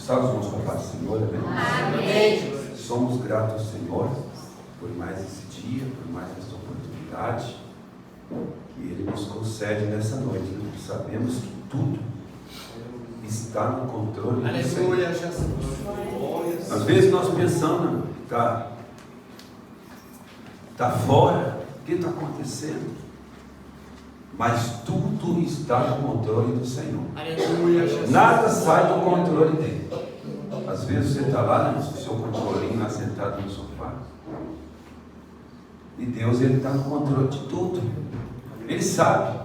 Salve os mãos com a paz do Senhor, amém? Somos gratos ao Senhor por mais esse dia, por mais essa oportunidade que Ele nos concede nessa noite. Nós sabemos que tudo está no controle do Senhor. Às vezes nós pensamos, está fora, o que está acontecendo? Mas tudo está no controle do Senhor. Nada sai do controle dele. Às vezes você está lá no seu controlinho, lá sentado no sofá. E Deus, Ele está no controle de tudo. Ele sabe.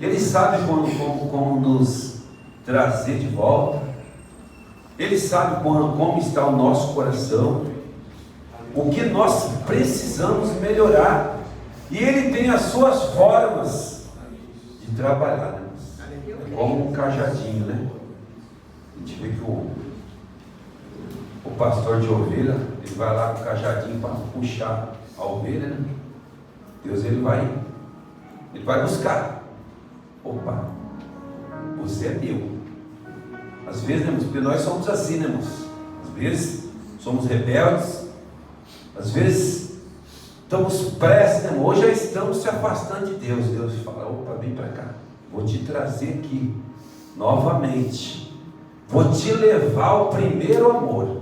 Ele sabe como nos trazer de volta. Ele sabe como está o nosso coração. O que nós precisamos melhorar. E Ele tem as suas formas de trabalhar, né? É como um cajadinho, né? A gente vê que o pastor de ovelha, ele vai lá com o cajadinho para puxar a ovelha, né? Deus, ele vai buscar. Opa, você é meu. Às vezes, né, porque nós somos assim, né, irmãos? Às vezes somos rebeldes, às vezes estamos prestes, né? Hoje já estamos se afastando de Deus. Deus fala, opa, vem para cá, vou te trazer aqui novamente, vou te levar ao primeiro amor.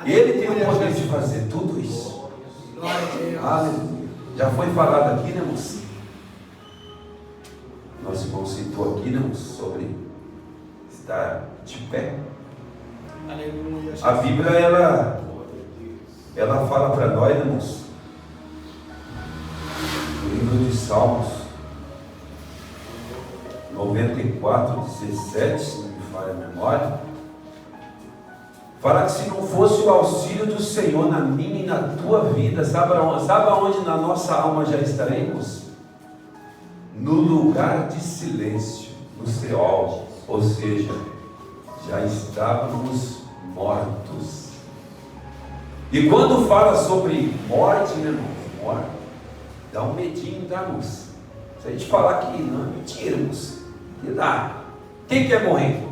Ele tem o poder de fazer tudo isso. Aleluia. Já foi falado aqui, né, irmãos? Nosso irmão citou aqui, né, irmãos, sobre estar de pé. Aleluia. A Bíblia, ela fala para nós, né, irmãos, no livro de Salmos 94:17, se não me falha a memória, fala que se não fosse o auxílio do Senhor na minha e na tua vida, sabe aonde na nossa alma já estaremos? No lugar de silêncio, no Seol, ou seja, já estávamos mortos. E quando fala sobre morte, né, irmão? Morte, dá um medinho, tá, irmãos? Se a gente falar que não é mentira, irmãos, que dá. Quem quer morrer?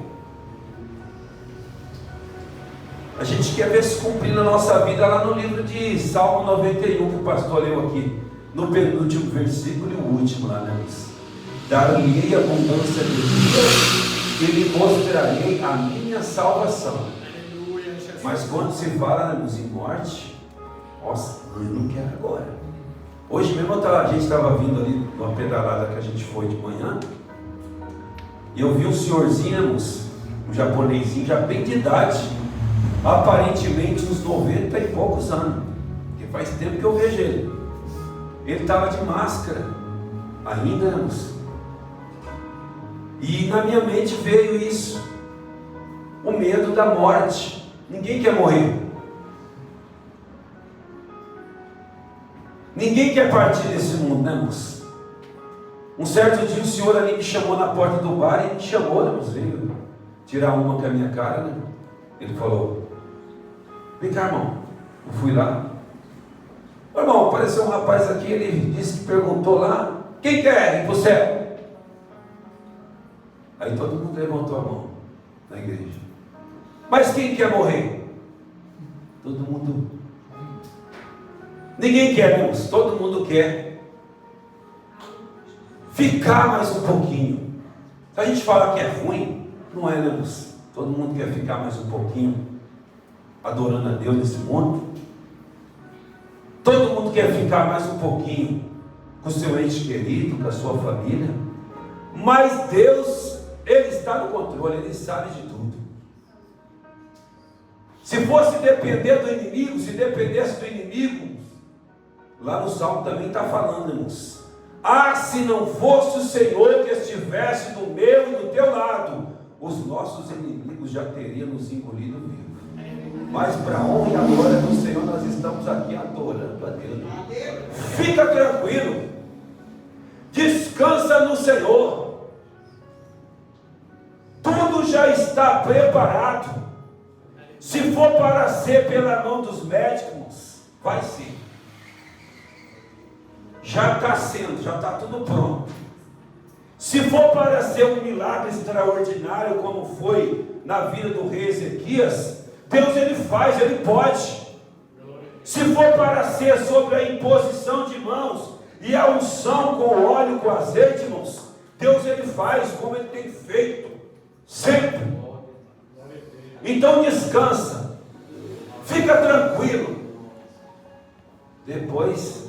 A gente quer ver se cumprir na nossa vida lá no livro de Salmo 91, que o pastor leu aqui, no penúltimo versículo e o último lá, né, irmãos? Dar-lhe abundância de vida e lhe mostrarei a minha salvação. Mas quando se fala, né, em morte, nossa, eu não quero agora. Hoje mesmo a gente estava vindo ali numa pedalada que a gente foi de manhã, e eu vi um senhorzinho, um japonesinho já bem de idade, aparentemente uns 90 e poucos anos, porque faz tempo que eu vejo ele. Ele estava de máscara ainda, e na minha mente veio isso, o medo da morte. Ninguém quer morrer. Ninguém quer partir desse mundo, né, irmãos? Um certo dia o senhor ali me chamou na porta do bar e me chamou, né, irmãos? Veio tirar uma com a minha cara, né? Ele falou, vem cá, irmão. Eu fui lá. Ô, irmão, apareceu um rapaz aqui, ele disse que perguntou lá, quem quer ir para o céu? Aí todo mundo levantou a mão na igreja. Mas quem quer morrer? Todo mundo. Ninguém quer, irmãos. Todo mundo quer ficar mais um pouquinho. Se a gente falar que é ruim, não é, irmãos. Todo mundo quer ficar mais um pouquinho adorando a Deus nesse mundo. Todo mundo quer ficar mais um pouquinho com o seu ente querido, com a sua família. Mas Deus, Ele está no controle, Ele sabe de tudo. Se fosse depender do inimigo, se dependesse do inimigo, lá no Salmo também está falando, irmãos. Ah, se não fosse o Senhor que estivesse do meu e do teu lado, os nossos inimigos já teriam nos engolido vivo. Mas para a honra e a glória do Senhor, nós estamos aqui adorando a Deus. Fica tranquilo, descansa no Senhor, tudo já está preparado. Se for para ser pela mão dos médicos, vai ser. Já está sendo, já está tudo pronto. Se for para ser um milagre extraordinário, como foi na vida do rei Ezequias, Deus ele faz, ele pode. Se for para ser sobre a imposição de mãos e a unção com óleo, com azeite, irmãos, Deus ele faz como ele tem feito, sempre. Então descansa, fica tranquilo. Depois,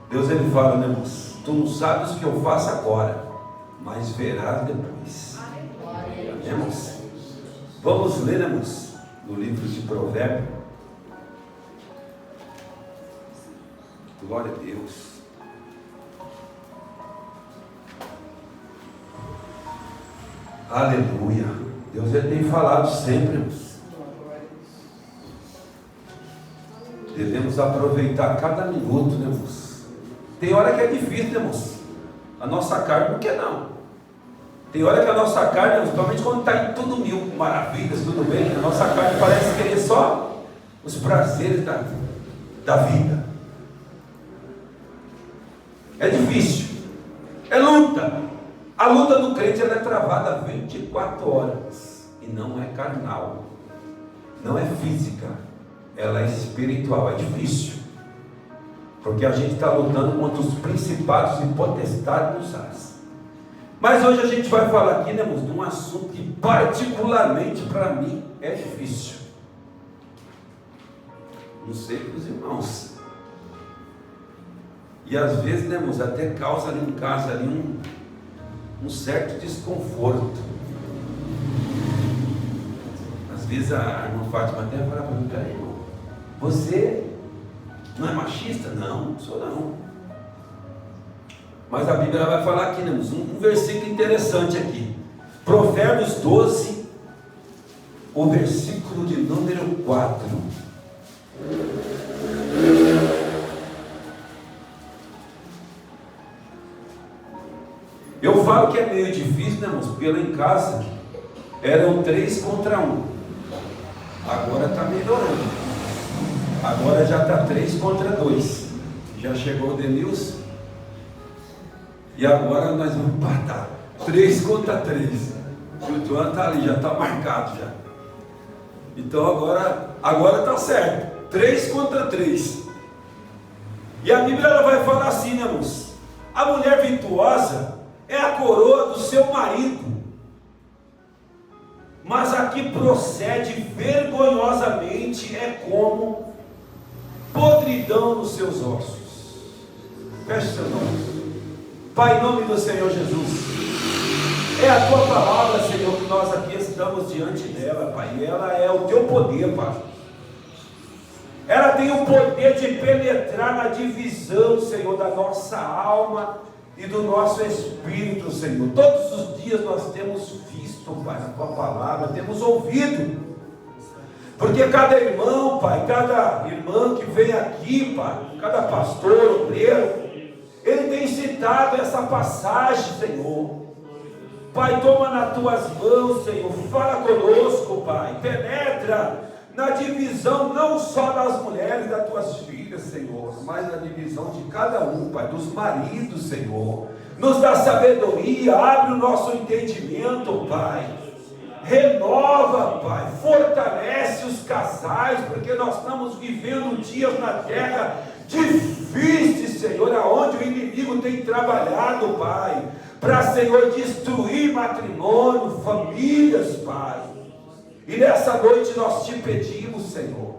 Deus ele fala, né, irmãos? Tu não sabes o que eu faço agora, mas verás depois. Irmãos, vamos ler, irmãos, no livro de Provérbios. Glória a Deus. Aleluia. Deus ele tem falado sempre, irmãos. Devemos aproveitar cada minuto, né, irmãos? Tem hora que é difícil, né, irmãos? A nossa carne não quer, não. Tem hora que a nossa carne, principalmente quando está em tudo mil maravilhas, tudo bem, a nossa carne parece querer só os prazeres da vida. É difícil, é luta. A luta do crente ela é travada 24 horas e não é carnal, não é física, ela é espiritual. É difícil, porque a gente está lutando contra os principados e potestades dos ares. Mas hoje a gente vai falar aqui, né, irmãos, de um assunto que particularmente para mim é difícil. Não sei para os irmãos. E às vezes, né, irmãos, até causa ali em casa ali um certo desconforto. Às vezes a irmã Fátima até fala para mim, peraí, irmão, você não é machista? Não sou não. Mas a Bíblia ela vai falar aqui, né, irmãos, um versículo interessante aqui. Provérbios 12, o versículo de número 4. Eu falo que é meio difícil, né, irmãos? Porque lá em casa eram 3 contra 1. Agora está melhorando. Agora já está 3 contra 2. Já chegou o Denilson. E agora nós vamos empatar. 3 contra 3. O João está ali, já está marcado já. Então agora está certo. 3 contra 3. E a Bíblia ela vai falar assim, né, irmãos? A mulher virtuosa é a coroa do seu marido, mas a que procede vergonhosamente é como podridão nos seus ossos. Feche seus olhos. Pai, em nome do Senhor Jesus, é a tua palavra, Senhor, que nós aqui estamos diante dela, Pai, e ela é o teu poder, Pai. Ela tem o poder de penetrar na divisão, Senhor, da nossa alma e do nosso espírito, Senhor. Todos os dias nós temos visto, Pai, a tua palavra, temos ouvido, porque cada irmão, Pai, cada irmã que vem aqui, Pai, cada pastor, obreiro, ele tem citado essa passagem, Senhor. Pai, toma nas tuas mãos, Senhor, fala conosco, Pai, penetra na divisão não só das mulheres, das tuas filhas, Senhor, mas na divisão de cada um, Pai, dos maridos, Senhor. Nos dá sabedoria, abre o nosso entendimento, Pai. Renova, Pai, fortalece os casais, porque nós estamos vivendo dias na terra difíceis, Senhor, aonde o inimigo tem trabalhado, Pai, para, Senhor, destruir matrimônio, famílias, Pai. E nessa noite nós te pedimos, Senhor,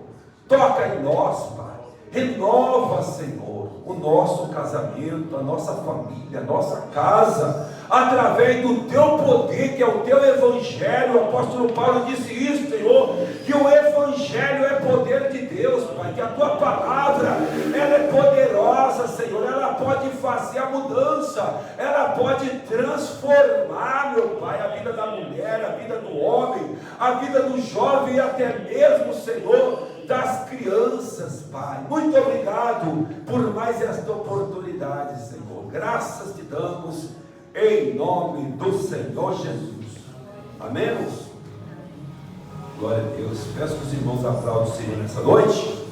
toca em nós, Pai, renova, Senhor, o nosso casamento, a nossa família, a nossa casa, através do teu poder, que é o teu evangelho. O apóstolo Paulo disse isso, Senhor, que o evangelho é poder de Deus, Pai, que a tua palavra, ela é poderosa, Senhor, ela pode fazer a mudança, ela pode transformar, meu Pai, a vida da mulher, a vida do homem, a vida do jovem e até mesmo, Senhor, das crianças, Pai. Muito obrigado por mais esta oportunidade, Senhor. Graças te damos em nome do Senhor Jesus. Amém, irmãos? Glória a Deus. Peço que os irmãos aplaudam o Senhor nessa noite.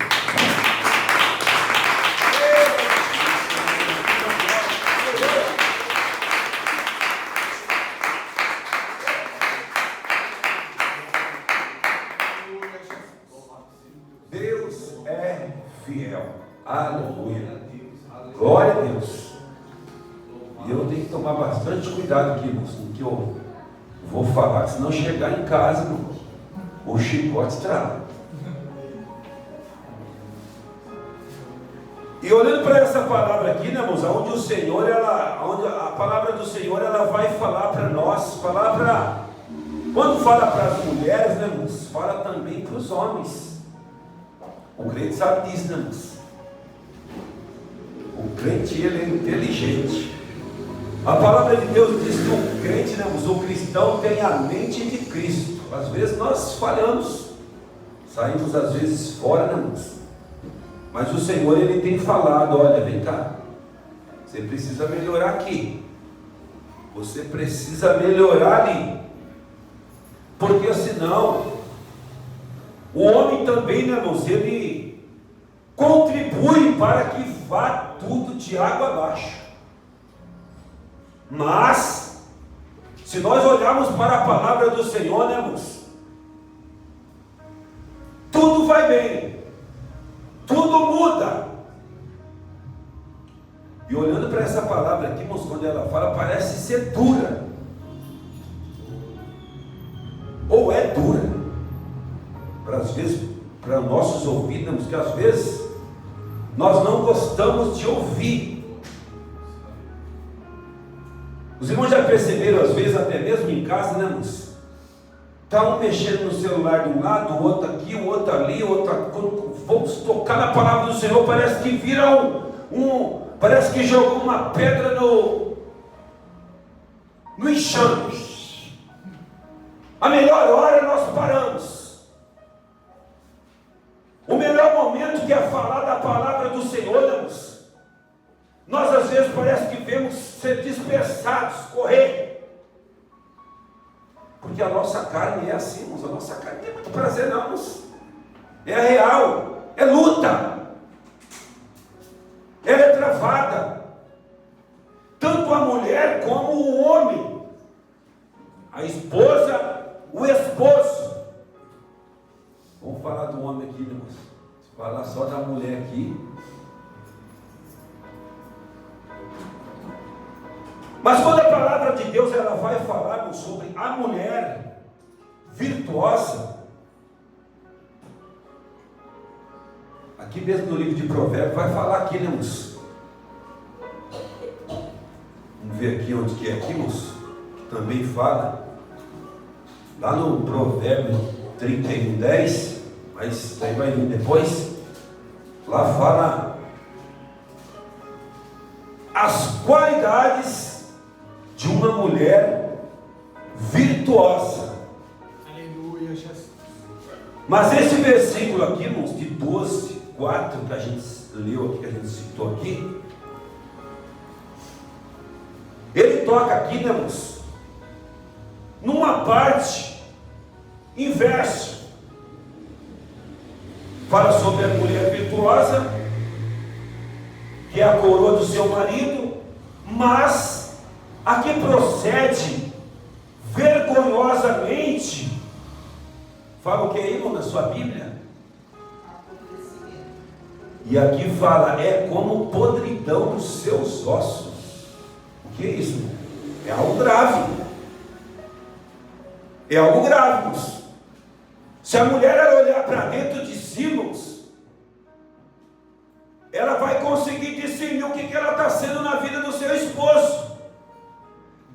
Aleluia. Glória a Deus. E eu tenho que tomar bastante cuidado aqui, irmãos, com o que eu vou falar. Se não chegar em casa, irmão, o chicote estraga. E olhando para essa palavra aqui, né, irmãos, onde o Senhor, onde a palavra do Senhor, ela vai falar para nós, quando fala para as mulheres, né, irmãos, fala também para os homens. O crente sabe disso, né, irmãos? O crente, ele é inteligente. A palavra de Deus diz que o crente, né, irmãos, o cristão tem a mente de Cristo. Às vezes nós falhamos, saímos às vezes fora, né, irmãos? Mas o Senhor, Ele tem falado, olha, vem cá, você precisa melhorar aqui, você precisa melhorar ali, porque senão, o homem também, né, irmãos, ele contribui para que vá tudo de água abaixo. Mas, se nós olharmos para a palavra do Senhor, né, irmãos, tudo vai bem. Tudo muda. E olhando para essa palavra aqui, irmãos, quando ela fala, parece ser dura. Ou é dura. Às vezes, para nossos ouvidos, que às vezes nós não gostamos de ouvir. Os irmãos já perceberam, às vezes, até mesmo em casa, né, irmãos? Está um mexendo no celular de um lado, o outro aqui, o outro ali, o outro. Quando vamos tocar na palavra do Senhor, parece que vira parece que jogou uma pedra no enxame. A melhor hora nós paramos. O melhor momento que é falar da palavra do Senhor, irmãos, nós às vezes parece que vemos ser dispersados, correr. Porque a nossa carne é assim, irmãos. A nossa carne não tem muito prazer, não, irmãos. É real, é luta. Ela é travada. Tanto a mulher como o homem. A esposa, o esposo. Vamos falar do homem aqui, irmãos. Se falar só da mulher aqui. Mas quando a palavra de Deus ela vai falar sobre a mulher virtuosa, aqui mesmo no livro de Provérbios, vai falar aqui, né, irmãos? Vamos ver aqui onde que é aqui, irmãos? Que também fala, lá no Provérbio 31:10, mas daí vai vir depois, lá fala as qualidades de uma mulher virtuosa. Aleluia, Jesus. Mas esse versículo aqui, irmãos, de 12:4, que a gente leu aqui, que a gente citou aqui, ele toca aqui, né, irmãos, numa parte inversa. Fala sobre a mulher virtuosa, que é a coroa do seu marido, mas a que procede vergonhosamente. Fala o que aí, irmão, na sua Bíblia? E aqui fala, é como podridão nos seus ossos. O que é isso, irmão? É algo grave. É algo grave, irmãos. Se a mulher ela olhar para dentro de si, irmãos, ela vai conseguir discernir o que ela está sendo na vida do seu esposo.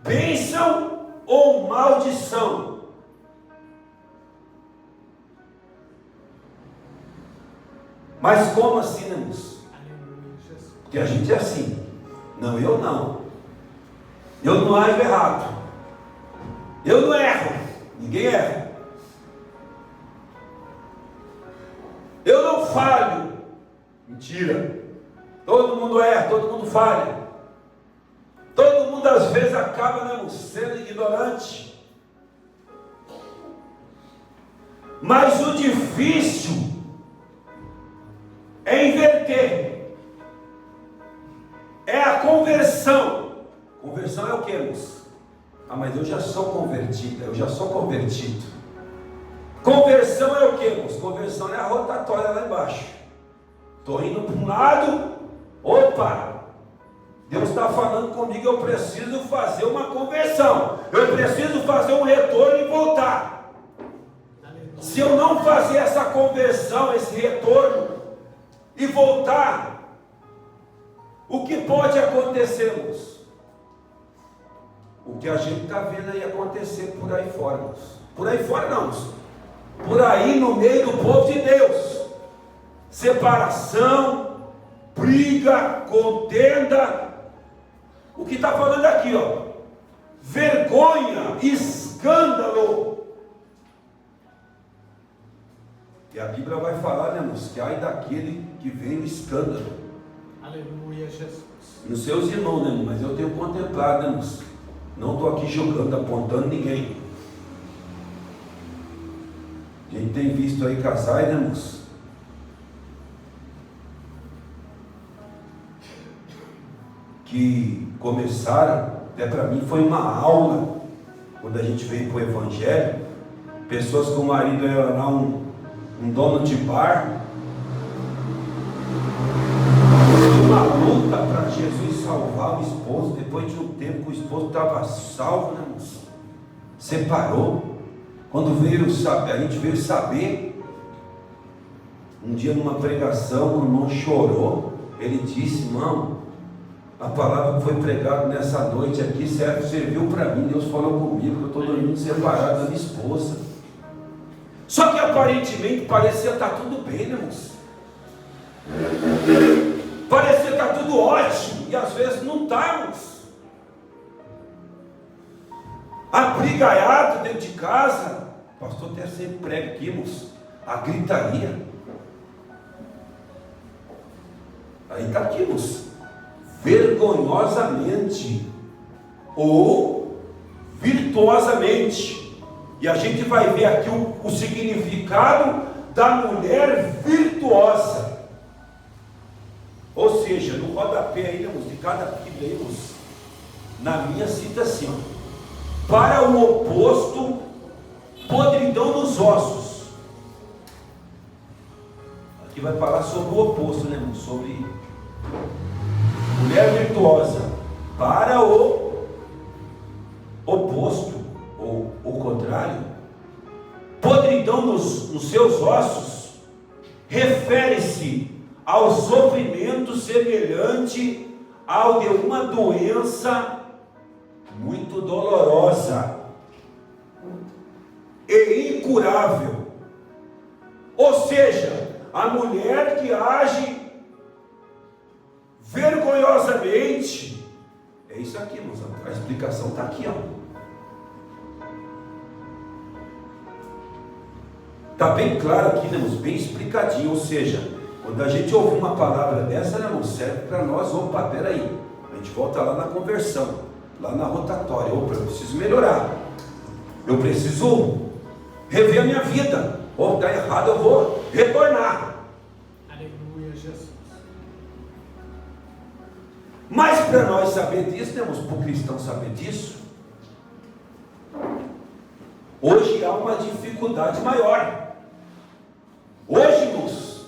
Bênção ou maldição. Mas como assim, né, irmãos? Porque a gente é assim. Não, eu não. Eu não ajo errado. Eu não erro. Ninguém erra. Eu não falho. Mentira. Todo mundo erra, todo mundo falha. Todo mundo às vezes acaba, né, sendo ignorante. Mas o difícil é inverter. É a conversão. Conversão é o que, irmãos? Ah, mas eu já sou convertido. Eu já sou convertido. Conversão é o que, irmãos? Conversão é a rotatória lá embaixo. Estou indo para um lado, opa, Deus está falando comigo, eu preciso fazer uma conversão, eu preciso fazer um retorno e voltar. Se eu não fazer essa conversão, esse retorno e voltar, o que pode acontecer, irmãos? O que a gente está vendo aí acontecer por aí fora, irmãos. Por aí fora não, irmãos. Por aí no meio do povo de Deus. Separação, briga, contenda. O que está falando aqui, ó? Vergonha, escândalo. E a Bíblia vai falar, né, irmãos, que ai daquele que vem o escândalo. Aleluia, Jesus. Nos seus irmãos, né, irmão? Mas eu tenho contemplado, né, irmãos? Não estou aqui jogando, apontando ninguém. A gente tem visto aí casais, né, irmãos? Que começaram, até para mim foi uma aula, quando a gente veio para o Evangelho, pessoas com o marido era lá um dono de bar, uma luta para Jesus salvar o esposo. Depois de um tempo que o esposo estava salvo, né, irmãos? Separou. Quando a gente veio saber, um dia numa pregação, o irmão chorou, ele disse: irmão, a palavra que foi pregada nessa noite aqui serviu para mim, Deus falou comigo, que eu estou dormindo separado da minha esposa. Só que aparentemente parecia estar tudo bem, né, irmãos? Parecia estar tudo ótimo, e às vezes não estamos. A brigaiada dentro de casa, o pastor até sempre prega aqui, irmãos, a gritaria. Aí está aqui, irmãos, vergonhosamente ou virtuosamente. E a gente vai ver aqui o significado da mulher virtuosa. Ou seja, no rodapé aí, irmãos, de cada Bíblia, irmãos, na minha cita assim: para o oposto, podridão nos ossos. Aqui vai falar sobre o oposto, né, irmãos? Sobre mulher virtuosa. Para o oposto, ou o contrário, podridão nos seus ossos, refere-se ao sofrimento semelhante ao de uma doença muito dolorosa e incurável. Ou seja, a mulher que age vergonhosamente, é isso aqui, irmãos, a explicação está aqui, ó. Está bem claro aqui, né, irmãos? Bem explicadinho. Ou seja, quando a gente ouve uma palavra dessa, né, irmãos, serve para nós. Opa, peraí, a gente volta lá na conversão, lá na rotatória. Opa, eu preciso melhorar, eu preciso rever a minha vida. Ou está errado, eu vou retornar. Aleluia, Jesus. Mas para nós saber disso, né, irmãos, para o cristão saber disso, hoje há uma dificuldade maior. Hoje, irmãos,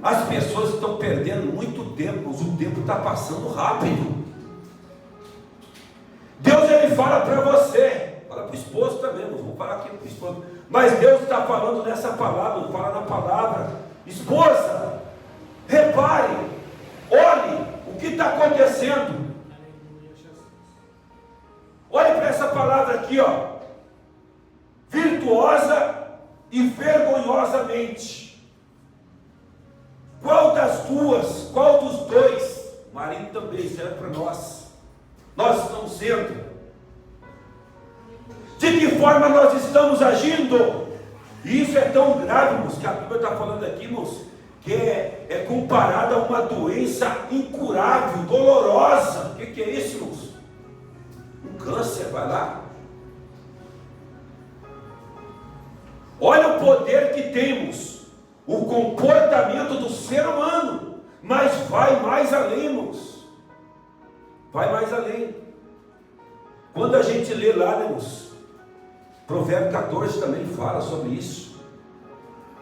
as pessoas estão perdendo muito tempo, o tempo está passando rápido. Deus, ele fala para você, fala para o esposo também, irmãos, vamos falar aqui para o esposo, mas Deus está falando nessa palavra, fala na palavra: esposa, repare, olhe o que está acontecendo. Olhe para essa palavra aqui, ó: virtuosa e vergonhosamente. Qual das duas, qual dos dois? O marido também serve para nós. Nós estamos sendo. De que forma nós estamos agindo? E isso é tão grave, irmãos, que a Bíblia está falando aqui, irmãos, que é comparada a uma doença incurável, dolorosa. O que é isso, irmãos? Um câncer, vai lá. Olha o poder que temos, o comportamento do ser humano, mas vai mais além, irmãos. Vai mais além. Quando a gente lê lá, irmãos, Provérbio 14 também fala sobre isso.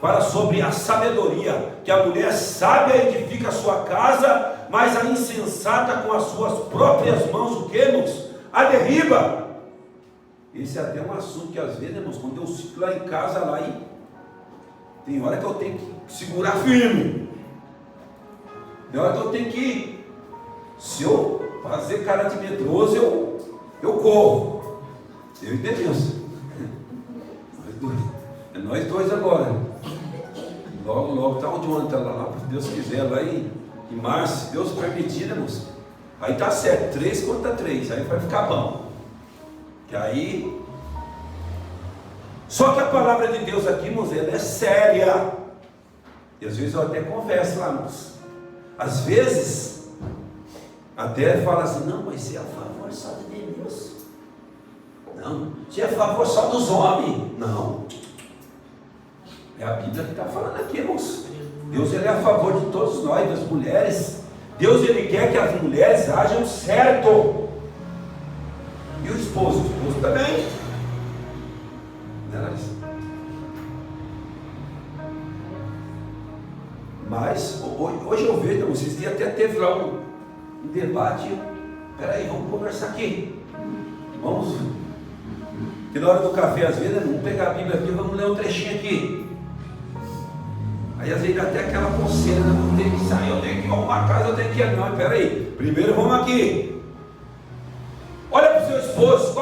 Fala sobre a sabedoria, que a mulher sábia edifica a sua casa, mas a insensata com as suas próprias mãos, o que, irmãos? A derriba. Esse é até um assunto que às vezes, irmãos, quando eu fico lá em casa, lá, e tem hora que eu tenho que segurar firme. Tem hora que eu tenho que, se eu fazer cara de medroso, eu corro. Eu e Deus. É nós dois agora. Logo, tá onde ontem, lá, se Deus quiser, lá em março, se Deus permitir, né, moço? Aí tá certo, 3 contra 3, aí vai ficar bom. Que aí. Só que a palavra de Deus aqui, moço, ela é séria. E às vezes eu até converso lá, moço. Às vezes, até fala assim: não, mas você é a favor só de Deus. Não, você é a favor só dos homens. Não. É a Bíblia que está falando aqui, moço. Deus, ele é a favor de todos nós, das mulheres. Deus, ele quer que as mulheres ajam certo. E o esposo também. Né, Larissa? Mas, hoje eu vejo, vocês dias até teve lá um debate. Peraí, vamos conversar aqui. Vamos. Que na hora do café, às vezes, vamos pegar a Bíblia aqui, vamos ler um trechinho aqui. Aí às vezes até aquela coceira, eu tenho que sair, eu tenho que arrumar a casa, eu tenho que ir. Não, peraí, primeiro vamos aqui. Olha para o seu esposo,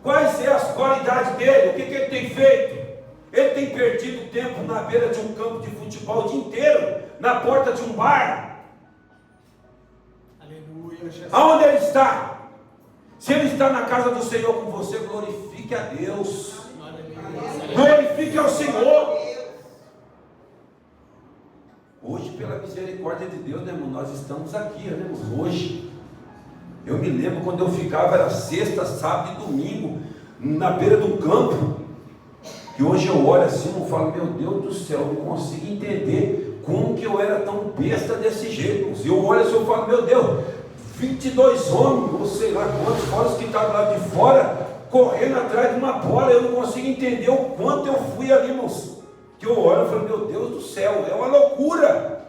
quais são as qualidades dele, o que ele tem feito? Ele tem perdido tempo na beira de um campo de futebol o dia inteiro, na porta de um bar. Aleluia, Jesus. Aonde ele está? Se ele está na casa do Senhor com você, glorifique a Deus. Aleluia. Glorifique ao Senhor. Hoje, pela misericórdia de Deus, né, irmão, nós estamos aqui, né, irmão? Hoje, eu me lembro quando eu ficava, era sexta, sábado e domingo, na beira do campo, e hoje eu olho assim e falo: meu Deus do céu, eu não consigo entender como que eu era tão besta desse jeito. E eu olho assim e falo: meu Deus, 22 homens, ou sei lá quantos, fora os que estavam lá de fora, correndo atrás de uma bola, eu não consigo entender o quanto eu fui ali, irmãos. Que eu olho e falo: meu Deus do céu, é uma loucura.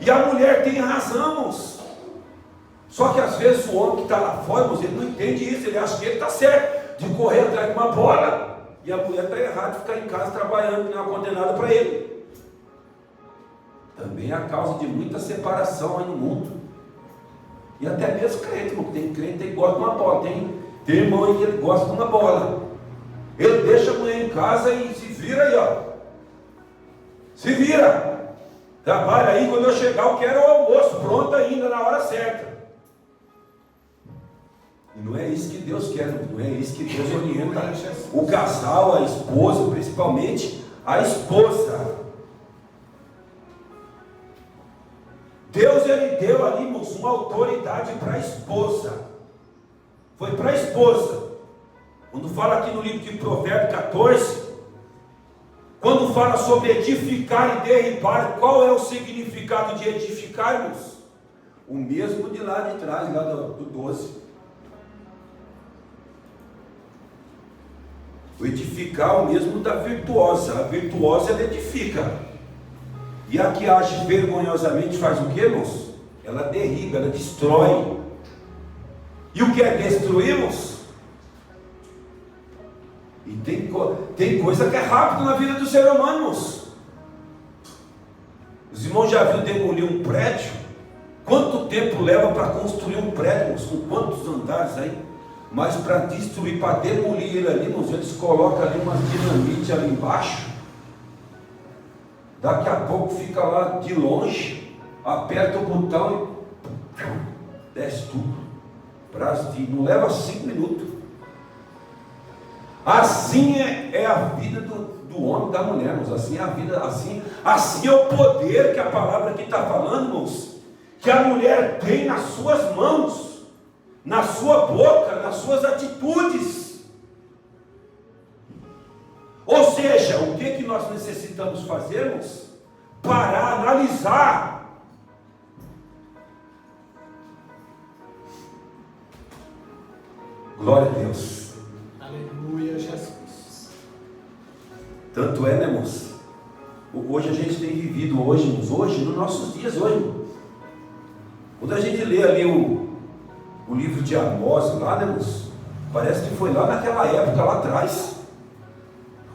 E a mulher tem razão, irmãos. Só que às vezes o homem que está lá fora, irmãos, ele não entende isso, ele acha que ele está certo de correr atrás de uma bola, e a mulher está errada de ficar em casa trabalhando, que não é uma condenada para ele. Também é a causa de muita separação aí no mundo. E até mesmo crente, irmão, tem crente que gosta de uma bola, tem irmão aí que ele gosta de uma bola. Ele deixa a mulher em casa e se vira aí, ó. Se vira, trabalha aí, quando eu chegar eu quero o almoço pronto ainda na hora certa. E não é isso que Deus quer, não é isso que Deus orienta o casal, a esposa, principalmente a esposa. Deus, ele deu ali, irmãos, uma autoridade para a esposa. Foi para a esposa. Quando fala aqui no livro de Provérbios 14, quando fala sobre edificar e derribar, qual é o significado de edificarmos? O mesmo de lá de trás, lá do 12. O edificar é o mesmo da virtuosa. A virtuosa, ela edifica. E a que age vergonhosamente faz o que, irmãos? Ela derriba, ela destrói. E o que é destruirmos? E tem coisa que é rápido na vida do ser humano, irmãos. Os irmãos já viram demolir um prédio? Quanto tempo leva para construir um prédio, irmãos? Com quantos andares aí? Mas para destruir, para demolir ele ali, irmãos, eles colocam ali umas dinamite ali embaixo. Daqui a pouco fica lá de longe, aperta o botão e desce tudo. Não leva 5 minutos. Assim é a vida do homem e da mulher, irmãos. Assim é a vida, assim é o poder que a palavra aqui está falando, irmãos, que a mulher tem nas suas mãos, na sua boca, nas suas atitudes. Ou seja, o que nós necessitamos fazermos? Parar, analisar. Glória a Deus. Aleluia, Jesus. Tanto é, né, irmãos, Hoje a gente tem vivido, hoje, nos nossos dias, hoje. Quando a gente lê ali o livro de Amós, lá, né, moço? Parece que foi lá naquela época, lá atrás.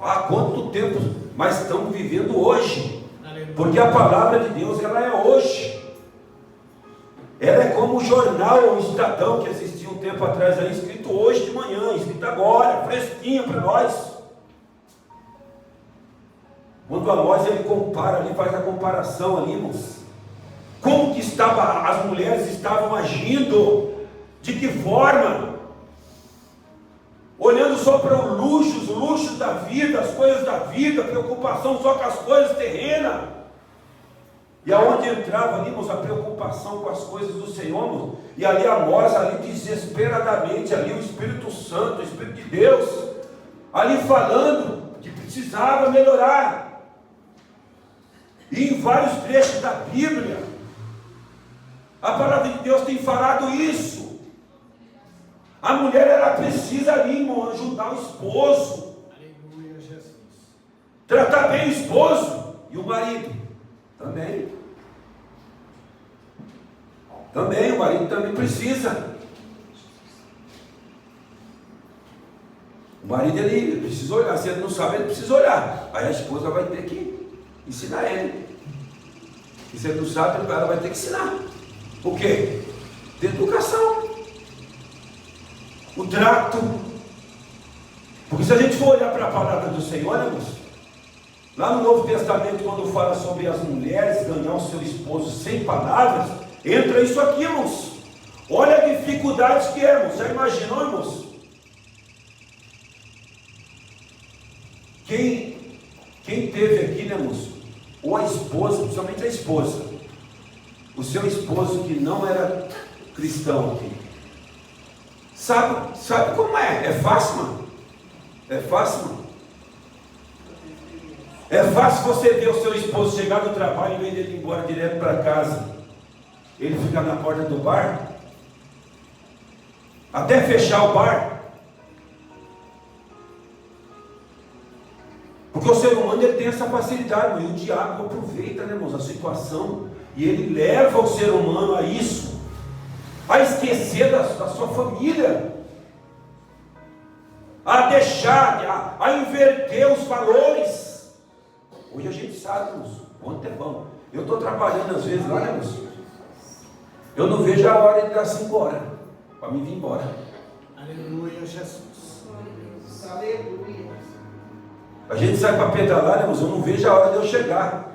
Há quanto tempo, mas estamos vivendo hoje. Porque a palavra de Deus, ela é hoje. Ela é como o jornal ou o Estadão que existia um tempo atrás aí, escrito hoje de manhã, escrito agora, fresquinho para nós. Quando Amós ele compara ali, faz a comparação ali, irmãos. Como que as mulheres estavam agindo, de que forma? Olhando só para os luxos da vida, as coisas da vida, preocupação só com as coisas terrenas. E aonde entrava ali, irmãos, a preocupação com as coisas do Senhor, irmãos, e ali Amós, ali desesperadamente, ali o Espírito Santo, o Espírito de Deus, ali falando que precisava melhorar. E em vários trechos da Bíblia, a palavra de Deus tem falado isso. A mulher, ela precisa ali, irmão, ajudar o esposo. Aleluia, Jesus. Tratar bem o esposo e o marido também. Também, o marido também precisa. O marido, ele precisa olhar. Se ele não sabe, ele precisa olhar. Aí a esposa vai ter que ensinar ele. E se ele não sabe, ela vai ter que ensinar. O quê? De educação. O trato. Porque se a gente for olhar para a palavra do Senhor, irmãos, lá no Novo Testamento, quando fala sobre as mulheres ganhar o seu esposo sem palavras, entra isso aqui, irmãos. Olha a dificuldade que é, irmãos. Já imaginou, irmãos? Quem teve aqui, né, irmãos? Ou a esposa, principalmente a esposa, o seu esposo que não era cristão aqui, sabe como é? É fácil, mano? É fácil, mano? É fácil você ver o seu esposo chegar do trabalho, em vez dele ir embora direto para casa, ele ficar na porta do bar, até fechar o bar. Porque o ser humano, ele tem essa facilidade, e o diabo aproveita, né, irmãos, a situação, e ele leva o ser humano a isso, a esquecer da sua família, a deixar, a inverter os valores. Hoje a gente sabe, irmãos, quanto é bom. Eu estou trabalhando às vezes lá, né, irmãos? Eu não vejo a hora de dar-se embora, para mim vir embora. Aleluia, Jesus. Aleluia. A gente sai para pedalar, né, irmãos? Eu não vejo a hora de eu chegar,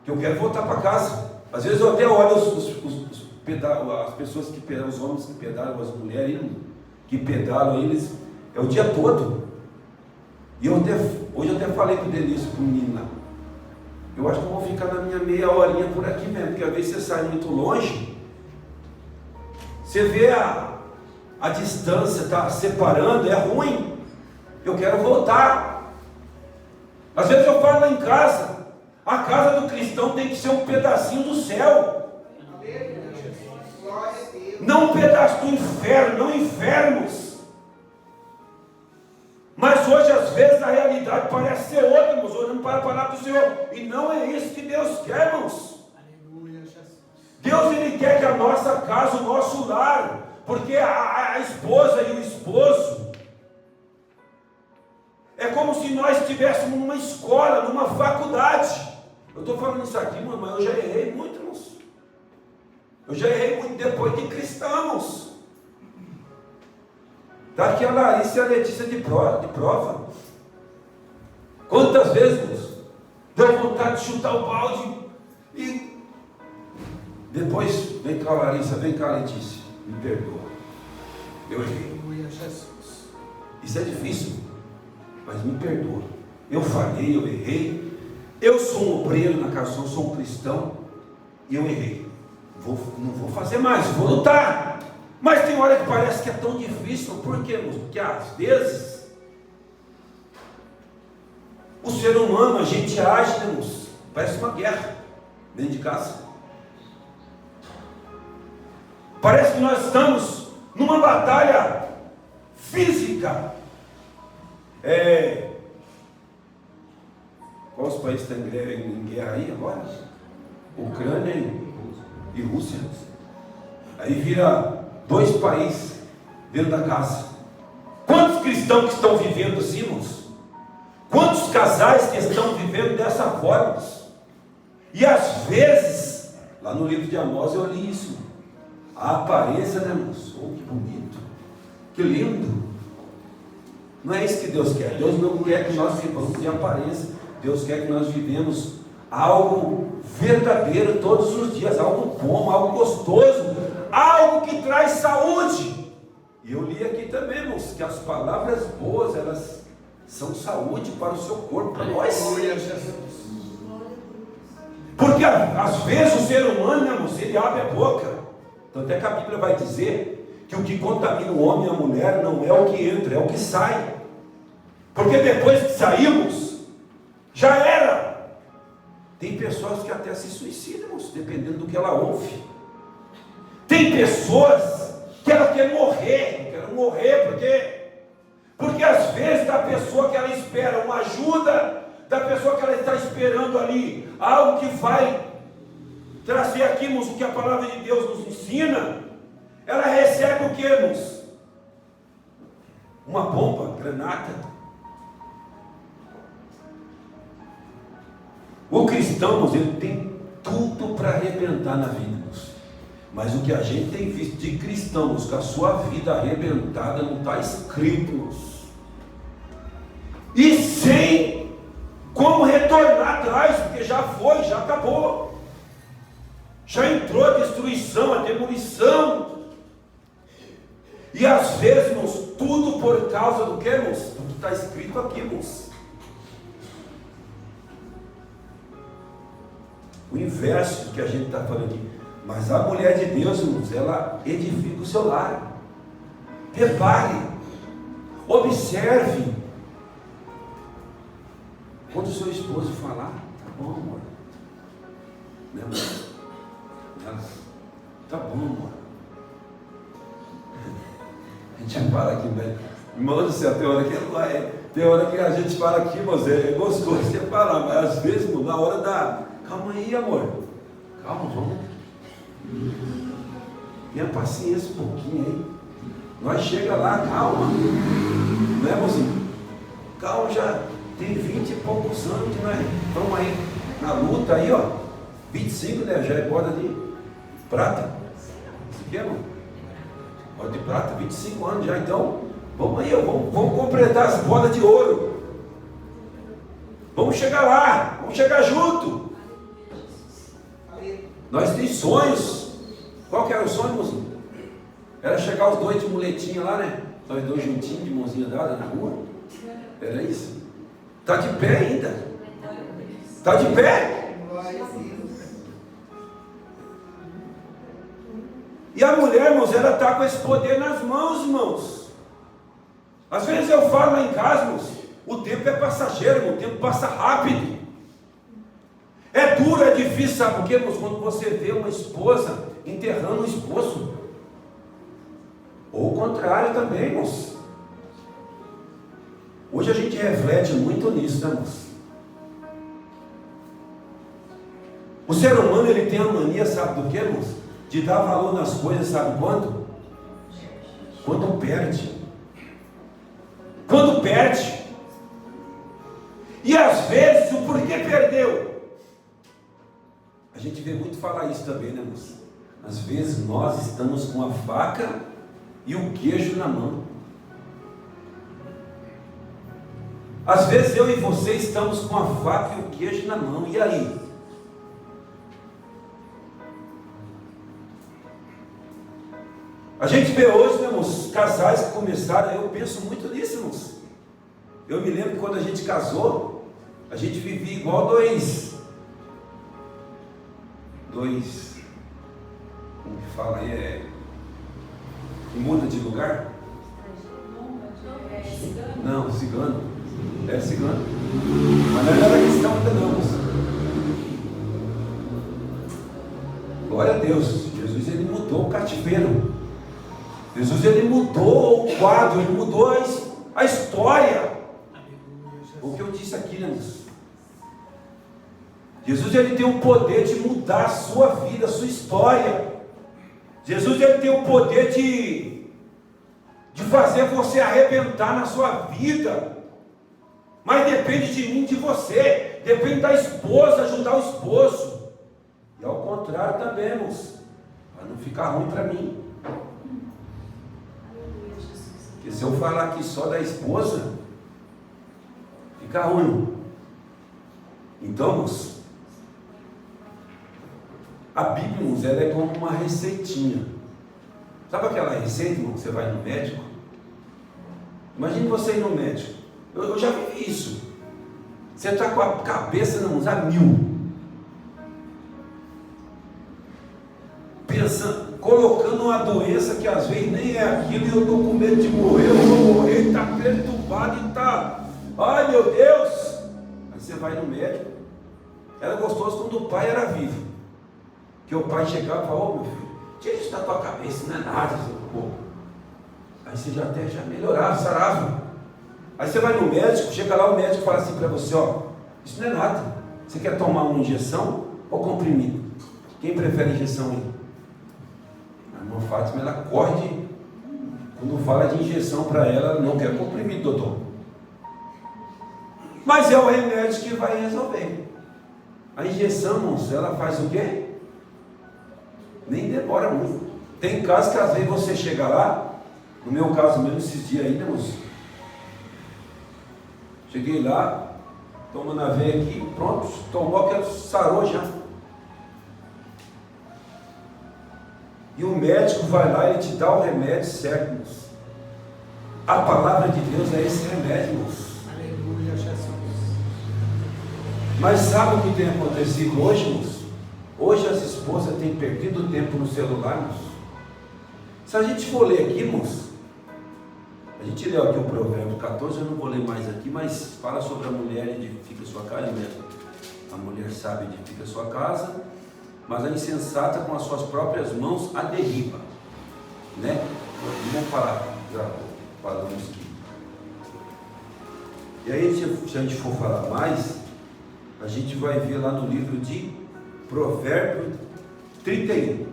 que eu quero voltar para casa. Às vezes eu até olho as pessoas que pedalam, os homens que pedalam, as mulheres que pedalam, eles, é o dia todo. E hoje eu até falei para o Denise, para o menino lá, eu acho que eu vou ficar na minha meia horinha por aqui mesmo, porque às vezes você sai muito longe, você vê a distância está separando, é ruim. Eu quero voltar. Às vezes eu falo lá em casa, a casa do cristão tem que ser um pedacinho do céu, não um pedaço do inferno, não infernos. Mas hoje às vezes a realidade parece ser outra, irmãos, olhando para a palavra do Senhor, e não é isso que Deus quer, irmãos. Aleluia, Jesus. Deus, ele quer que a nossa casa, o nosso lar, porque a esposa e o esposo, é como se nós estivéssemos numa escola, numa faculdade. Eu estou falando isso aqui, mas eu já errei muito, irmãos. Eu já errei muito depois de cristãos. Está aqui a Larissa e a Letícia de prova. Quantas vezes, irmãos, deu vontade de chutar o balde e depois, vem cá, Larissa, vem cá, Letícia, me perdoa. Eu errei. Aleluia, Jesus. Isso é difícil, mas me perdoa. Eu falhei, eu errei. Eu sou um obreiro na casa, eu sou um cristão e eu errei. Não vou fazer mais, vou lutar. Mas tem hora que parece que é tão difícil. Por quê, irmãos? Porque às vezes o ser humano, a gente age, né, irmãos? Parece uma guerra dentro de casa. Parece que nós estamos numa batalha física. Qual qual os países estão em guerra aí agora? Ucrânia e Rússia. Aí vira 2 países dentro da casa. Quantos cristãos que estão vivendo assim, irmãos? Quantos casais que estão vivendo dessa forma? E às vezes, lá no livro de Amós eu li isso. A aparência, né, irmãos? Oh, que bonito, que lindo. Não é isso que Deus quer. Deus não quer que nós vivamos de aparência. Deus quer que nós vivemos algo verdadeiro todos os dias, algo bom, algo gostoso, algo que traz saúde. E eu li aqui também, irmãos, que as palavras boas, elas são saúde para o seu corpo, para nós. Porque às vezes o ser humano, irmãos, ele abre a boca. Tanto é que a Bíblia vai dizer que o que contamina o homem e a mulher não é o que entra, é o que sai. Porque depois que saímos, já era. Tem pessoas que até se suicidam, dependendo do que ela ouve. Tem pessoas que ela quer morrer, porque às vezes da pessoa que ela espera uma ajuda, da pessoa que ela está esperando ali, algo que vai trazer aqui, irmãos, o que a palavra de Deus nos ensina, ela recebe o que, irmãos? Uma bomba, granada. O cristão, irmãos, ele tem tudo para arrebentar na vida, irmãos. Mas o que a gente tem visto de cristãos com a sua vida arrebentada não está escrito, irmãos. E sem como retornar atrás, porque já foi, já acabou. Já entrou a destruição, a demolição. E às vezes, irmãos, tudo por causa do que, irmãos? Do que está escrito aqui, irmãos. O inverso do que a gente está falando aqui. Mas a mulher de Deus, irmãos, ela edifica o seu lar. Repare, observe. Quando o seu esposo falar, tá bom, amor. Né, amor? Ela, tá bom, amor. A gente para aqui, velho. Irmão do céu, tem hora que a gente para aqui, mas é gostoso você parar, mas às vezes, na hora da. Calma aí, amor. Calma, vamos. Tenha paciência um pouquinho aí. Nós chega lá, calma. Não é, mozinho? Calma, já tem 20 e poucos anos que nós estamos aí na luta aí, ó. 25, né? Já é borda de prata. Isso aqui é, mano? Borda de prata, 25 anos já, então. Vamos aí, vamos completar as bodas de ouro. Vamos chegar lá, vamos chegar junto. Nós temos sonhos. Qual que era o sonho, mozinho? Era chegar os 2 de muletinha lá, né? Nós 2 juntinhos, de mãozinha dada na rua. Era isso. Está de pé ainda. Está de pé. E a mulher, irmãos, ela está com esse poder nas mãos, irmãos. Às vezes eu falo lá em casa, irmãos, o tempo é passageiro, irmão, o tempo passa rápido. É duro, é difícil, sabe por quê, irmãos? Quando você vê uma esposa enterrando o esposo. Ou o contrário também, irmãos. Hoje a gente reflete muito nisso, né, irmãos? O ser humano, ele tem a mania, sabe do quê, irmãos? De dar valor nas coisas, sabe quando? Quando perde. Quando perde. E às vezes, o porquê perdeu? A gente vê muito falar isso também, né, irmãos? Às vezes nós estamos com a faca e o queijo na mão. Às vezes eu e você estamos com a faca e o queijo na mão. E aí? A gente vê hoje, né, irmãos, casais que começaram, eu penso muito nisso, irmãos. Eu me lembro que quando a gente casou, a gente vivia igual dois, como que fala aí, que muda de lugar? Não, cigano. É cigano. Mas não era cristão ainda não, irmãos. Glória a Deus. Jesus, ele mudou o cativeiro. Jesus, ele mudou o quadro, ele mudou a história. O que eu disse aqui, né, irmãos? Jesus, ele tem o poder de mudar a sua vida, a sua história. Jesus, ele tem o poder de fazer você arrebentar na sua vida. Mas depende de mim, de você. Depende da esposa ajudar o esposo. E ao contrário também, irmãos, para não ficar ruim para mim. Porque se eu falar aqui só da esposa, fica ruim. Então, irmãos, a Bíblia, irmãos, ela é como uma receitinha. Sabe aquela receita, irmão, que você vai no médico? Imagine você ir no médico. Eu já vivi isso. Você está com a cabeça, irmãos, a 1000. Pensando, colocando uma doença que às vezes nem é aquilo, e eu estou com medo de morrer, eu vou morrer, está perturbado e está, ai meu Deus. Aí você vai no médico. Era gostoso quando o pai era vivo, que o pai chegava e falava: ô meu filho, tira isso da tua cabeça, não é nada, seu corpo. Aí você já até melhorava, sarava. Aí você vai no médico, chega lá, o médico fala assim para você: ó, isso não é nada, você quer tomar uma injeção ou comprimido? Quem prefere injeção aí? A irmã Fátima, ela corre quando fala de injeção para ela, ela não quer comprimido, doutor. Mas é o remédio que vai resolver. A injeção, irmãos, ela faz o quê? Nem demora muito. Tem casos que às vezes você chega lá, no meu caso mesmo, esses dias aí, irmãos, cheguei lá, tomando a veia aqui, pronto, tomou que sarou já. E o médico vai lá e ele te dá o remédio certo, irmãos. A palavra de Deus é esse remédio, irmãos. Aleluia, Jesus. Mas sabe o que tem acontecido hoje, irmãos? Hoje as esposas têm perdido tempo no celular, irmãos. Se a gente for ler aqui, irmãos, a gente leu aqui o Provérbio 14, eu não vou ler mais aqui, mas fala sobre a mulher edifica sua casa mesmo. A mulher sábia edifica sua casa, mas a insensata com as suas próprias mãos a derriba, né? Vamos falar, já falamos aqui. E aí, se a gente for falar mais, a gente vai ver lá no livro de Provérbio 31,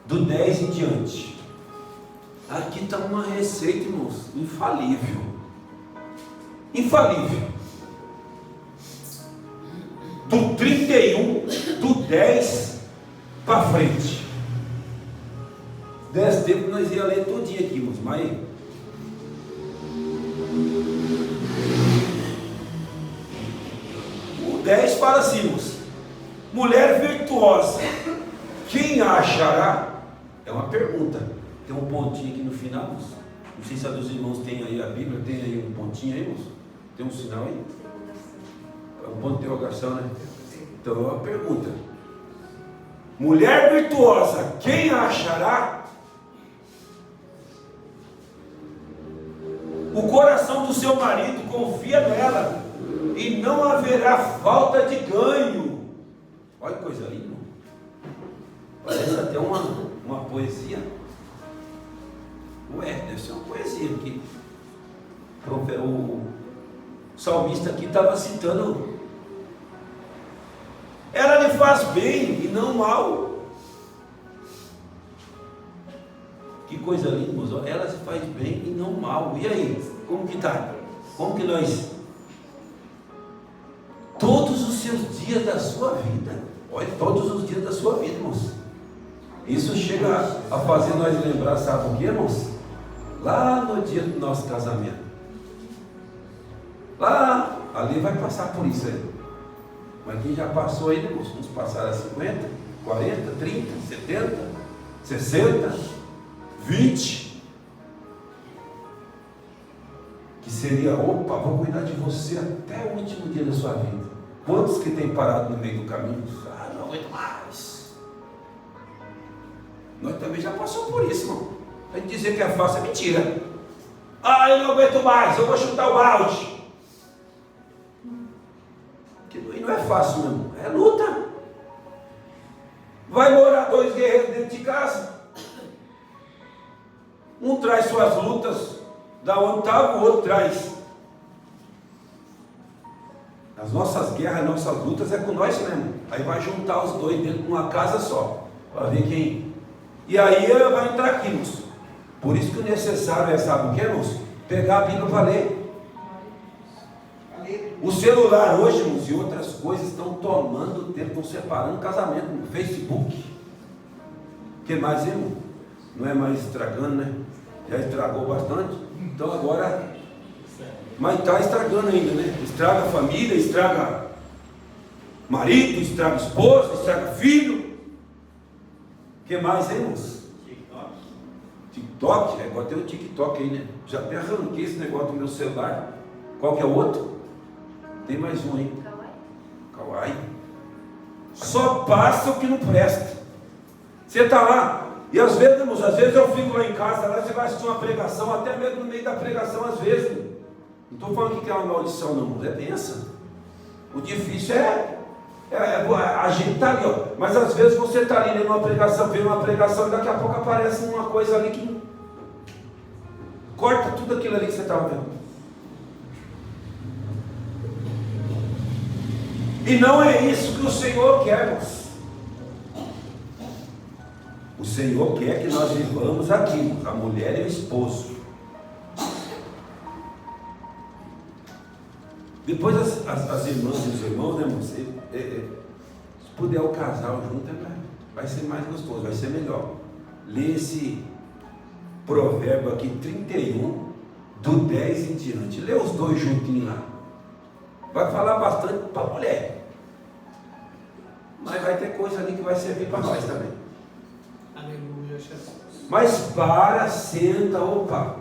do 10 em diante. Aqui está uma receita, irmãos, infalível. Infalível. Do 31, do 10 para frente. 10 tempos nós ia ler todinho aqui, irmãos, mas o 10 fala assim, irmãos: mulher virtuosa, quem a achará? É uma pergunta. Tem um pontinho aqui no final, irmãos. Não sei se a dos irmãos tem aí a Bíblia, tem aí um pontinho aí, irmãos? Tem um sinal aí? É um ponto de interrogação, né? Então é uma pergunta. Mulher virtuosa, quem a achará? O coração do seu marido confia nela, e não haverá falta de ganho. Olha que coisa linda. Parece até uma poesia. Ué, deve ser uma poesia aqui. O salmista aqui estava citando: ela lhe faz bem e não mal. Que coisa linda, irmãos. Ela se faz bem e não mal. E aí, como que está? Como que nós? Todos os seus dias da sua vida. Olha, todos os dias da sua vida, irmãos. Isso chega a fazer nós lembrar, sabe o que, irmãos? Lá no dia do nosso casamento. Lá, ali vai passar por isso aí. Mas quem já passou aí, irmãos? Uns passaram a 50, 40, 30, 70, 60, 20. Que seria: opa, vou cuidar de você até o último dia da sua vida. Quantos que tem parado no meio do caminho? Ah, não aguento mais. Nós também já passamos por isso, irmão. A gente dizer que é fácil é mentira. Ah, eu não aguento mais, eu vou chutar o balde. Que não é fácil, meu irmão. É luta. Vai morar 2 guerreiros dentro de casa. Um traz suas lutas da onde estava, o outro traz As nossas guerras, as nossas lutas é com nós mesmo. Aí vai juntar os dois dentro de uma casa só, para ver quem. E aí vai entrar aqui, moço. Por isso que o necessário é, sabe o que, moço? Pegar a Bíblia para ler. O celular hoje, irmãos, e outras coisas estão tomando tempo, estão separando o casamento. No Facebook. O que mais, irmão? Não é mais estragando, né? Já estragou bastante. Então agora. Mas está estragando ainda, né? Estraga a família, estraga marido, estraga esposa, estraga filho. O que mais, irmãos? TikTok? Agora tem o TikTok aí, né? Já até arranquei esse negócio do meu celular. Qual que é o outro? Tem mais um aí. Kawaii. Só passa o que não presta. Você está lá, e às vezes, irmãos, às vezes eu fico lá em casa, lá você vai assistir uma pregação, até mesmo no meio da pregação, às vezes. Não estou falando que é uma maldição, não, é bênção. O difícil a gente está ali, ó. Mas às vezes você está ali lendo uma pregação, vendo uma pregação, e daqui a pouco aparece uma coisa ali que corta tudo aquilo ali que você estava vendo. E não é isso que o Senhor quer, irmãos. O Senhor quer que nós vivamos aqui, a mulher e o esposo. Depois as irmãs e os irmãos, né, irmãos? Se puder o casal junto, vai ser mais gostoso, vai ser melhor. Lê esse provérbio aqui, 31, do 10 em diante. Lê os dois juntinhos lá. Vai falar bastante para a mulher. Mas vai ter coisa ali que vai servir para nós também. Aleluia, Jesus. Mas senta, opa.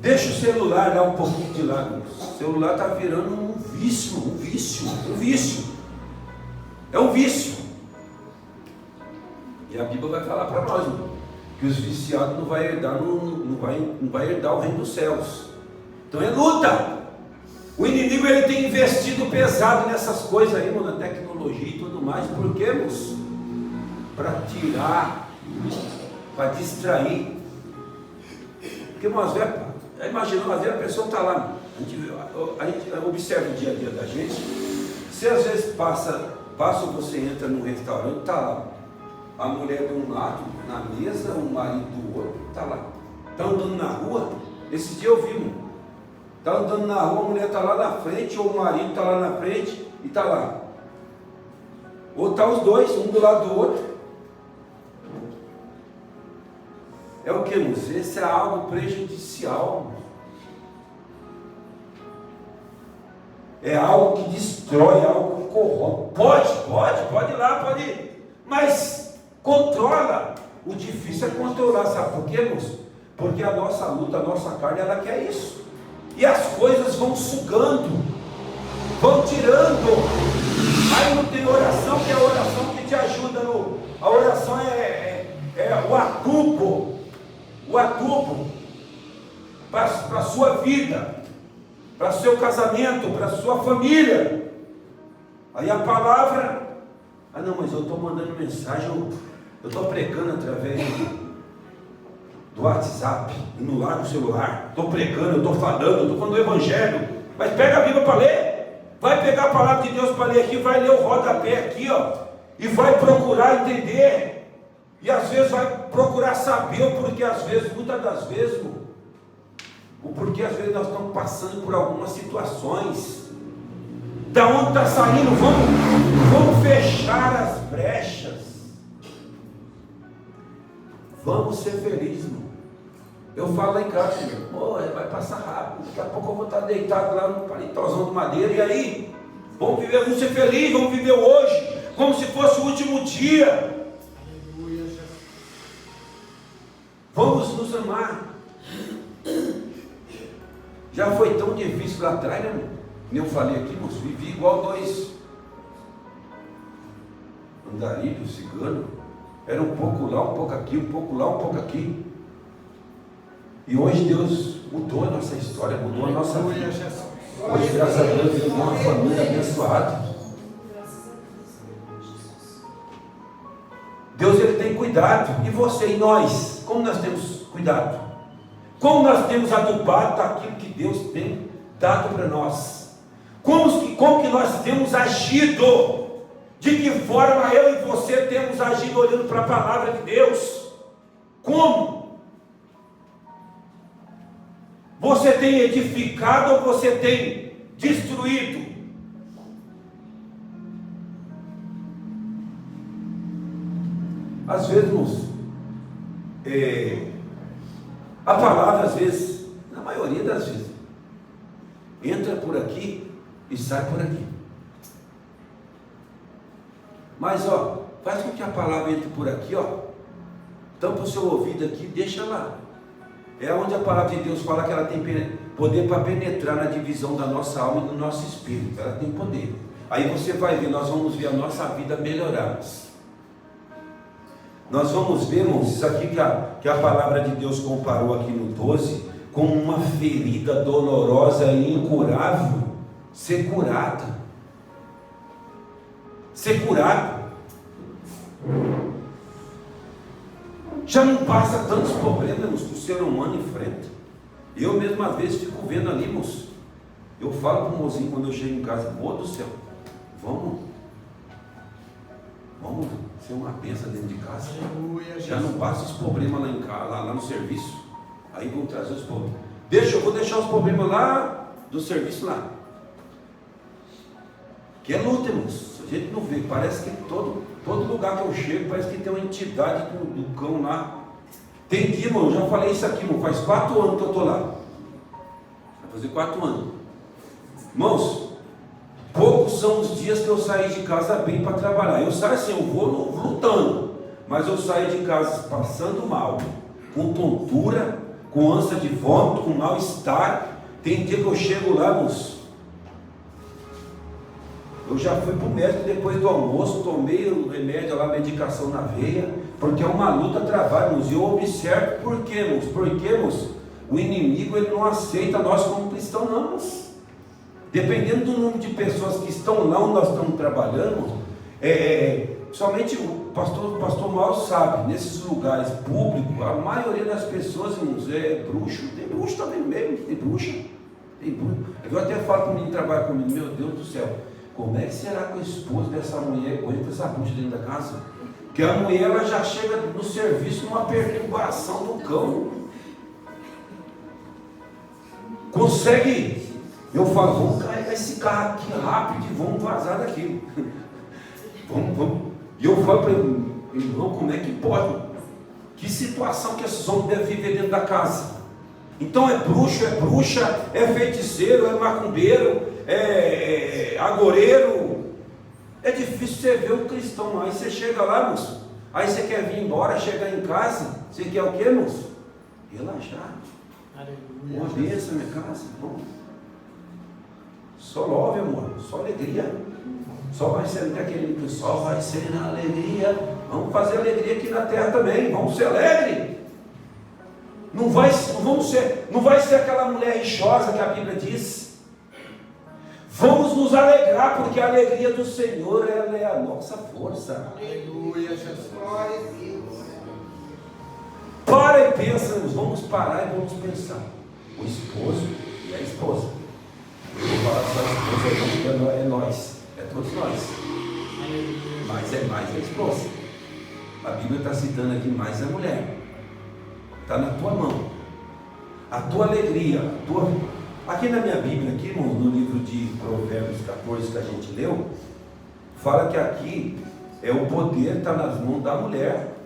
Deixa o celular lá um pouquinho de lado. O celular está virando um vício. É um vício. E a Bíblia vai falar para nós, irmão, que os viciados não vai herdar o reino dos céus. Então é luta. O inimigo ele tem investido pesado nessas coisas aí, irmão, na tecnologia e tudo mais. Por quê, irmãos? Para tirar, para distrair. Porque, irmãos, imagina, às vezes a pessoa está lá, a gente observa o dia a dia da gente. Se às vezes passa você entra num restaurante, está lá a mulher de um lado na mesa, o marido do outro, está lá. Está andando na rua, esse dia eu vi, mano. Está andando na rua, a mulher está lá na frente, ou o marido está lá na frente e está lá. Ou está os dois, um do lado do outro. É o que, irmãos? Esse é algo prejudicial. É algo que destrói, é algo que corrompe. Pode ir lá, pode ir. Mas controla. O difícil é controlar, sabe por quê, irmãos? Porque a nossa luta, a nossa carne, ela quer isso. E as coisas vão sugando, vão tirando. Aí não tem oração, que é a oração que te ajuda. A oração é o adubo para a sua vida, para o seu casamento, para a sua família. Aí a palavra, não, mas eu estou mandando mensagem, eu estou pregando através do WhatsApp, no lar do celular, estou pregando, eu estou falando, eu estou falando do Evangelho. Mas pega a Bíblia para ler, vai pegar a palavra de Deus para ler aqui, vai ler o rodapé aqui, ó, e vai procurar entender, e às vezes vai procurar saber o porquê, às vezes, muitas das vezes, o porquê às vezes nós estamos passando por algumas situações. Da onde está saindo, vamos fechar as brechas. Vamos ser felizes, irmão. Eu falo lá em casa, vai passar rápido. Daqui a pouco eu vou estar deitado lá no paletózão de madeira. E aí? Vamos ser felizes, vamos viver hoje, como se fosse o último dia. Vamos nos amar. Já foi tão difícil lá atrás, né, irmão? Eu falei aqui, irmãos, vivi igual dois andarilhos, ciganos. Era um pouco lá, um pouco aqui, um pouco lá, um pouco aqui. E hoje Deus mudou a nossa história, mudou a nossa vida. Hoje, graças a Deus, eu tenho uma família abençoada. Deus, Ele tem cuidado. E você e nós, como nós temos cuidado? Como nós temos adubado aquilo que Deus tem dado para nós? Como que nós temos agido? De que forma eu e você temos agido olhando para a palavra de Deus? Como? Você tem edificado ou você tem destruído? Às vezes, irmãos, a palavra, às vezes, na maioria das vezes, entra por aqui e sai por aqui. Mas, faz com que a palavra entre por aqui, tampa o seu ouvido aqui, deixa lá. É onde a palavra de Deus fala que ela tem poder para penetrar na divisão da nossa alma e do nosso espírito. Ela tem poder. Aí você vai ver, nós vamos ver a nossa vida melhorar. Nós vamos ver, irmãos, isso aqui que a palavra de Deus comparou aqui no 12, como uma ferida dolorosa e incurável, ser curada. Ser curado. Já não passa tantos problemas que o ser humano enfrenta. Eu mesmo às vezes fico vendo ali, moço. Eu falo para o mozinho quando eu chego em casa: pô do céu, vamos ser uma bênção dentro de casa. Já não passa os problemas lá em casa, lá no serviço. Aí vão trazer os problemas. Eu vou deixar os problemas lá do serviço lá. Que é luta, irmãos. A gente não vê, parece que todo lugar que eu chego, parece que tem uma entidade do cão lá. Tem dia, irmão, eu já falei isso aqui, irmão, faz 4 anos que eu estou lá. Vai fazer 4 anos. Irmãos, poucos são os dias que eu saí de casa bem para trabalhar. Eu saio assim, eu vou lutando, mas eu saí de casa passando mal, com tontura, com ânsia de vômito, com mal-estar. Tem dia que eu chego lá, irmãos, eu já fui para o médico depois do almoço, tomei o remédio lá, medicação na veia, porque é uma luta travada, irmãos. E eu observo por quê, irmãos? Porque, irmãos, o inimigo ele não aceita nós como cristãos, não, irmãos. Dependendo do número de pessoas que estão lá onde nós estamos trabalhando, somente o pastor Mauro sabe, nesses lugares públicos, a maioria das pessoas, irmãos, é bruxo. Tem bruxo também mesmo, tem bruxa. Eu até falo para o menino que trabalha comigo: meu Deus do céu, como é que será que o esposo dessa mulher aguenta essa bruxa dentro da casa? Que a mulher ela já chega no serviço numa perturbação do cão. Consegue? Eu falo: vamos carregar esse carro aqui rápido e vamos vazar daqui. vamos. E eu falo para ele: irmão, como é que pode? Que situação que esses homens devem viver dentro da casa? Então é bruxo, é bruxa, é feiticeiro, é macumbeiro, é agoreiro. É difícil você ver um cristão. Aí você chega lá, moço, aí você quer vir embora, chegar em casa, você quer o quê, moço? Relaxar. Aleluia. Uma bênção na minha casa, irmão. Só love, amor, só alegria. Só vai ser, não quer aquele que só vai ser na alegria. Vamos fazer alegria aqui na terra também, vamos ser alegres. Não vai ser aquela mulher rixosa que a Bíblia diz. Vamos nos alegrar, porque a alegria do Senhor, ela é a nossa força. Aleluia, Jesus. Glória a Deus. Para e pensa, vamos parar e vamos pensar. O esposo e a esposa. Eu vou falar só a esposa, é nós, é todos nós. Mas é mais a esposa. A Bíblia está citando aqui mais a mulher. Está na tua mão. A tua alegria, Aqui na minha Bíblia, aqui no livro de Provérbios 14 que a gente leu, fala que aqui o poder está nas mãos da mulher.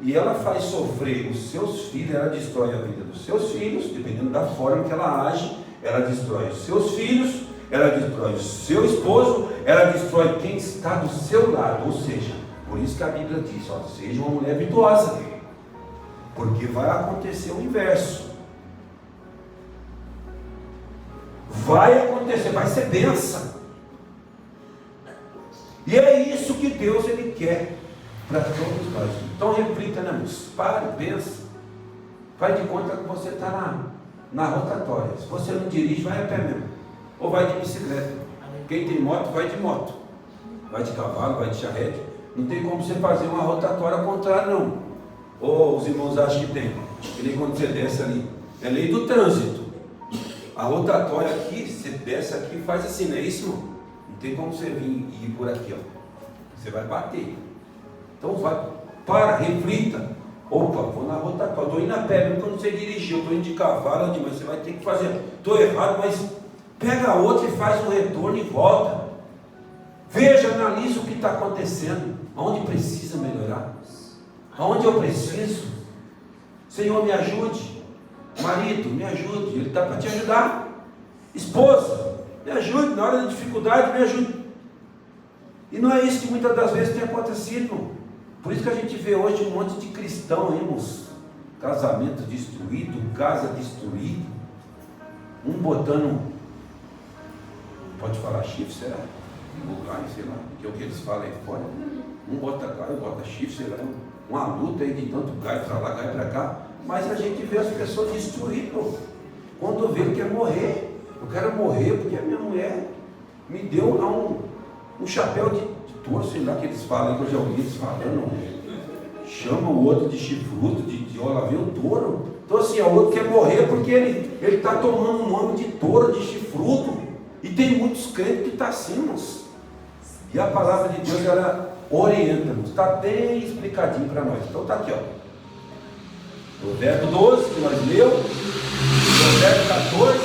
E ela faz sofrer os seus filhos, ela destrói a vida dos seus filhos, dependendo da forma que ela age, ela destrói os seus filhos, ela destrói o seu esposo, ela destrói quem está do seu lado. Ou seja, por isso que a Bíblia diz: seja uma mulher virtuosa, porque vai acontecer o inverso. Vai acontecer, vai ser bênção. E é isso que Deus ele quer para todos nós. Então reflita, né, moço? Para e pensa. Faz de conta que você está na rotatória. Se você não dirige, vai a pé mesmo. Ou vai de bicicleta. Quem tem moto, vai de moto. Vai de cavalo, vai de charrete. Não tem como você fazer uma rotatória ao contrário, não. Ou os irmãos acham que tem. Que nem quando você desce ali É lei do trânsito. A rotatória aqui, você desce aqui e faz assim, não é isso? Não tem como você vir e ir por aqui, ó. Você vai bater. Então vai, para, reflita. Opa, vou na rotatória, estou indo a pé, mesmo que eu não sei dirigir, eu estou indo de cavalo, mas você vai ter que fazer. Estou errado, mas pega outra e faz um retorno e volta. Veja, analisa o que está acontecendo. Aonde precisa melhorar? Aonde eu preciso? Senhor, me ajude. Marido, me ajude. Ele está para te ajudar. Esposa, me ajude. Na hora da dificuldade, me ajude. E não é isso que muitas das vezes tem acontecido, irmão. Por isso que a gente vê hoje um monte de cristão, irmãos. Casamento destruído, casa destruída. Um botando, pode falar chifre, será? Lugar, sei lá, que é o que eles falam aí fora. Um bota gás, bota chifre, sei lá. Uma luta aí de tanto gás para lá, gás para cá. Mas a gente vê as pessoas destruídas. Quando vê, quer morrer. Eu quero morrer porque a minha mulher me deu lá um chapéu de touro, sei lá que eles falam, que eu já ouvi eles falando. Chama o outro de chifrudo, de olha, vê o touro. Então assim, o outro quer morrer porque ele está tomando um nome de touro, de chifrudo. E tem muitos crentes que estão assim, irmãos. E a palavra de Deus, ela orienta-nos. Está bem explicadinho para nós. Então está aqui, ó. Provérbio 12, que nós leu. Provérbio 14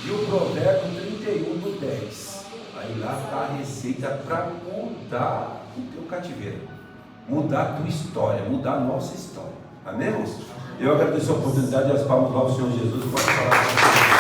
e o Provérbio 31 do 10. Aí lá está a receita para mudar o teu cativeiro. Mudar a tua história, mudar a nossa história. Amém, irmãos? Eu agradeço a oportunidade e as palmas do Senhor Jesus. Pode falar.